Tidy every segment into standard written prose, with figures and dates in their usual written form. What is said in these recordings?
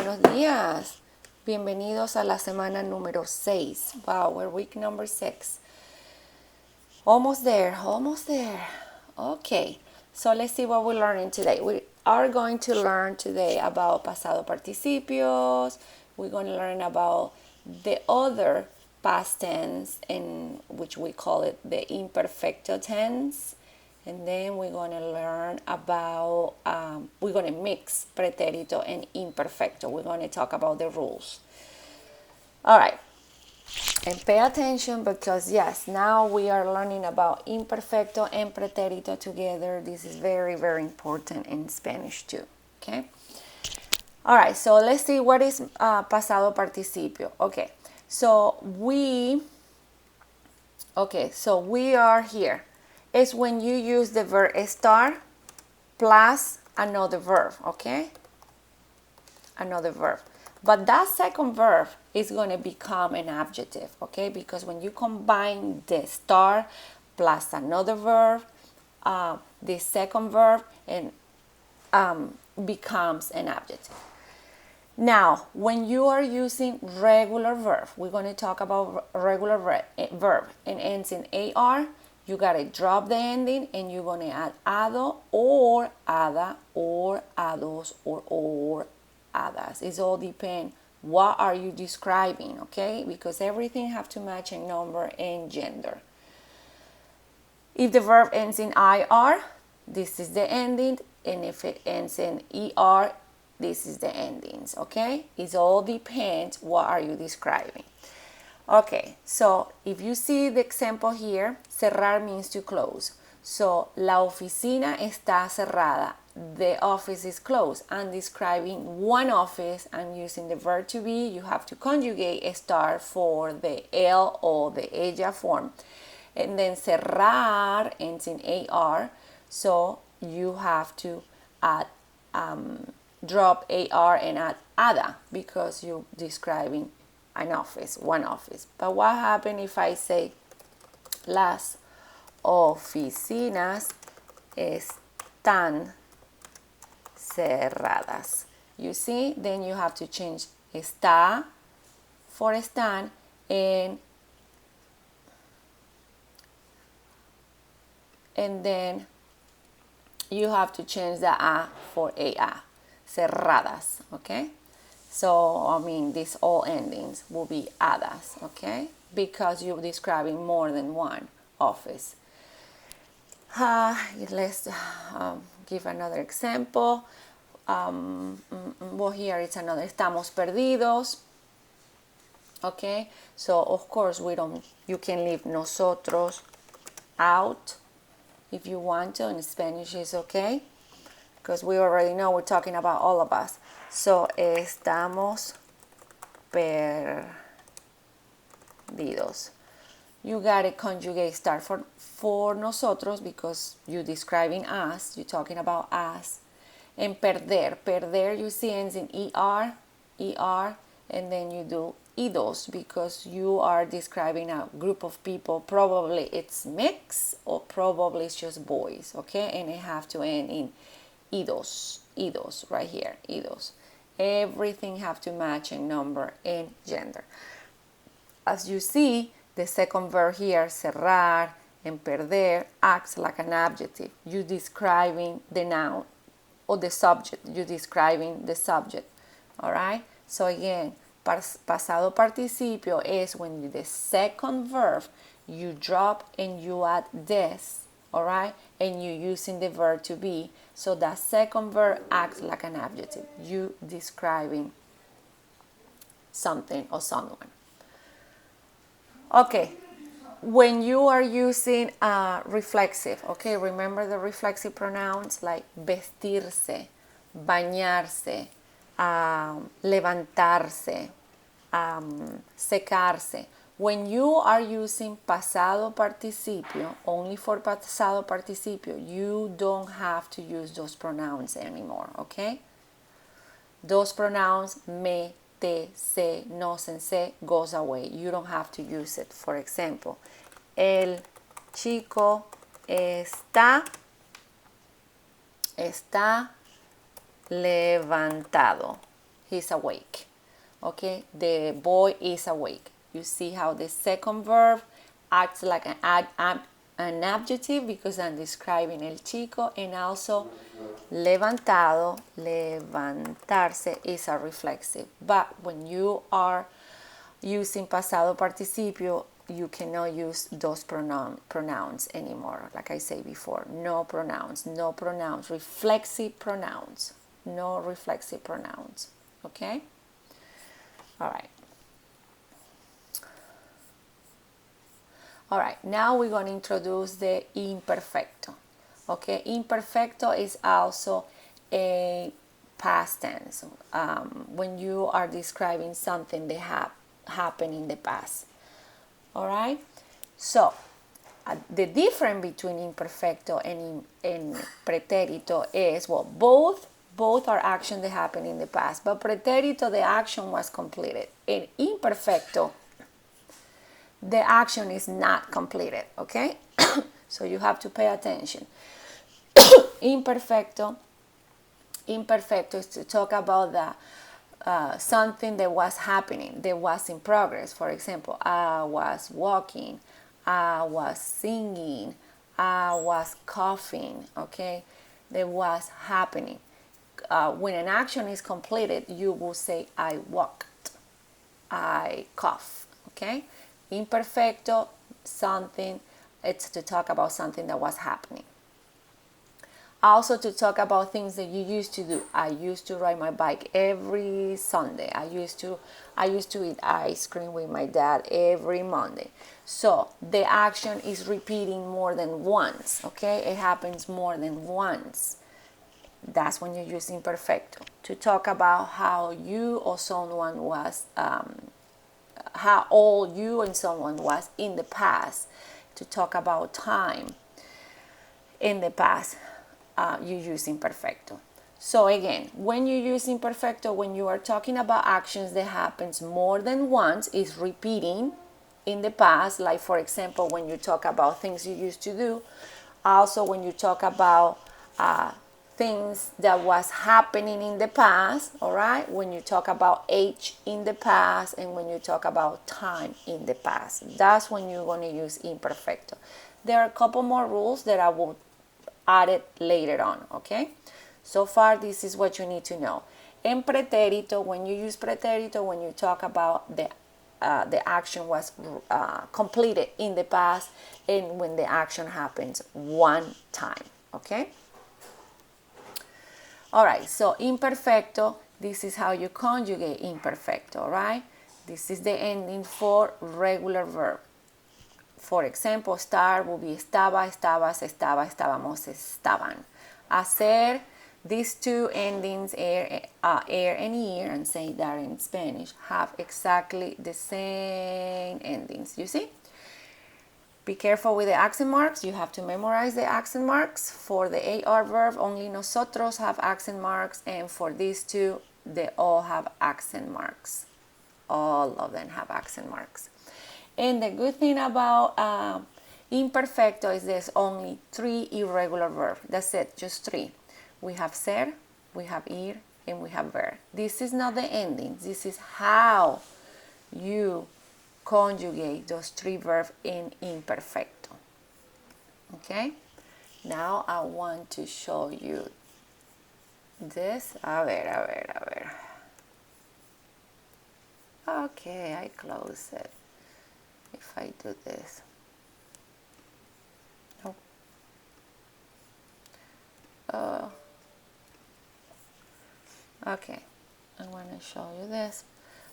Buenos días. Bienvenidos a la semana número 6. Wow, we're week number 6. Almost there, almost there. Okay, so let's see what we're learning today. We are going to learn today about pasado participios. We're going to learn about the other past tense, in which we call it the imperfecto tense. And then we're going to learn about, we're going to mix pretérito and imperfecto. We're going to talk about the rules. All right. And pay attention because, yes, now we are learning about imperfecto and pretérito together. This is very, very important in Spanish too. Okay. All right. So let's see what is pasado participio. Okay. So we are here. It's when you use the verb estar plus another verb, okay? Another verb. But that second verb is going to become an adjective, okay? Because when you combine the estar plus another verb, the second verb and becomes an adjective. Now, when you are using regular verb, we're going to talk about regular verb and ends in AR. You got to drop the ending and you're going to add ado or ada or ados or adas. It all depends what are you describing, okay? Because everything have to match in number and gender. If the verb ends in IR, this is the ending, and if it ends in ER, this is the endings, okay? It all depends what are you describing. Okay, so if you see the example here, cerrar means to close. So, la oficina está cerrada. The office is closed. I'm describing one office. I'm using the verb to be. You have to conjugate estar for the L or the ella form. And then cerrar ends in AR. So, you have to add, drop AR and add ada because you're describing an office, one office. But what happens if I say las oficinas están cerradas? You see, then you have to change está for están and then you have to change the a for a. Cerradas, okay? So, I mean, these all endings will be hadas, okay? Because you're describing more than one office. Let's give another example. Well, here it's another. Estamos perdidos. Okay? So, of course, you can leave nosotros out if you want to. In Spanish is okay. Because we already know we're talking about all of us. So, estamos perdidos. You gotta conjugate start for nosotros because you're describing us. You're talking about us. And perder. Perder, you see, ends in ER. And then you do idos because you are describing a group of people. Probably it's mixed or probably it's just boys. Okay? And it have to end in idos right here, idos. Everything have to match in number and gender. As you see, the second verb here, cerrar and perder, acts like an adjective. You describing the noun or the subject. You describing the subject. All right. So again, pasado participio is when the second verb you drop and you add des. All right, and you're using the verb to be. So that second verb acts like an adjective. You describing something or someone. Okay, when you are using reflexive, okay, remember the reflexive pronouns like vestirse, bañarse, levantarse, secarse. When you are using pasado participio, only for pasado participio, you don't have to use those pronouns anymore, okay? Those pronouns, me, te, se, nos, and se, goes away. You don't have to use it. For example, el chico está levantado. He's awake. Okay, the boy is awake. You see how the second verb acts like an adjective because I'm describing el chico, and also levantado, levantarse is a reflexive. But when you are using pasado participio, you cannot use those pronouns anymore. Like I said before, no pronouns, reflexive pronouns, no reflexive pronouns. Okay? All right. All right, now we're going to introduce the imperfecto. Okay, imperfecto is also a past tense when you are describing something that happened in the past. All right, so the difference between imperfecto and pretérito is, well, both are actions that happened in the past, but pretérito, the action was completed. In imperfecto, the action is not completed, okay? So you have to pay attention. Imperfecto is to talk about the something that was happening, that was in progress. For example, I was walking, I was singing, I was coughing, okay? That was happening. When an action is completed, you will say, I walked, I cough, okay? Imperfecto, something, it's to talk about something that was happening. Also to talk about things that you used to do. I used to ride my bike every Sunday. I used to eat ice cream with my dad every Monday. So the action is repeating more than once, okay? It happens more than once. That's when you use imperfecto. To talk about how you or someone was how old you and someone was in the past, to talk about time in the past, you use imperfecto. So again, when you use imperfecto, when you are talking about actions that happens more than once, is repeating in the past, like for example, when you talk about things you used to do. Also, when you talk about things that was happening in the past, all right? When you talk about age in the past, and when you talk about time in the past, that's when you're going to use imperfecto. There are a couple more rules that I will add it later on, okay? So far, this is what you need to know. En pretérito, when you use pretérito, when you talk about the action was completed in the past, and when the action happens one time, okay? All right, so imperfecto, this is how you conjugate imperfecto, right? This is the ending for regular verb. For example, estar will be estaba, estabas, estaba, estábamos, estaban. Hacer, these two endings, air and ear, and say that in Spanish, have exactly the same endings, you see? Be careful with the accent marks. You have to memorize the accent marks. For the AR verb, only nosotros have accent marks, and for these two, they all have accent marks. All of them have accent marks. And the good thing about imperfecto is there's only 3 irregular verbs. That's it, just 3. We have ser, we have ir, and we have ver. This is not the ending. This is how you conjugate those 3 verbs in imperfecto. Okay? Now I want to show you this. A ver. Okay, I close it. If I do this. Nope. Okay, I want to show you this.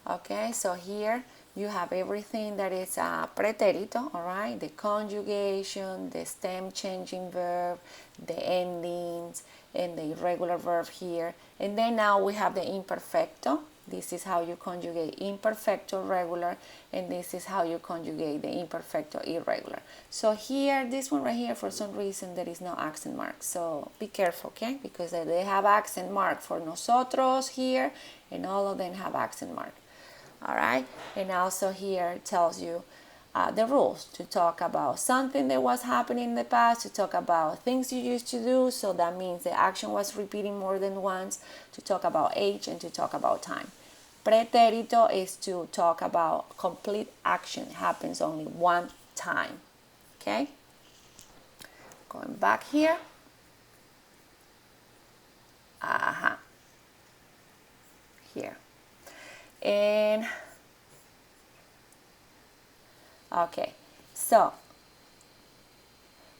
Okay, so here you have everything that is pretérito, all right? The conjugation, the stem changing verb, the endings, and the irregular verb here. And then now we have the imperfecto. This is how you conjugate imperfecto regular, and this is how you conjugate the imperfecto irregular. So here, this one right here, for some reason, there is no accent mark. So be careful, okay? Because they have accent mark for nosotros here, and all of them have accent mark. All right, and also here it tells you the rules, to talk about something that was happening in the past, to talk about things you used to do, so that means the action was repeating more than once, to talk about age, and to talk about time. Pretérito is to talk about complete action, happens only one time. Okay? Going back here. Here. And okay, so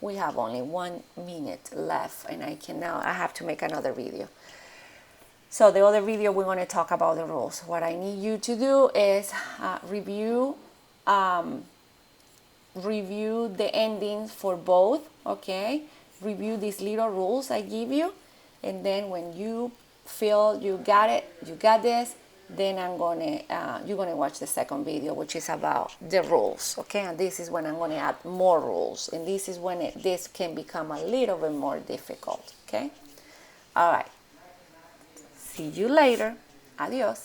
we have only 1 minute left, and I have to make another video. So the other video, we're going to talk about the rules. What I need you to do is review the endings for both, okay? Review these little rules I give you, and then when you feel you got it, you got this, then you're gonna watch the second video, which is about the rules, okay? And this is when I'm gonna add more rules, and this is when this can become a little bit more difficult, okay? All right. See you later. Adios.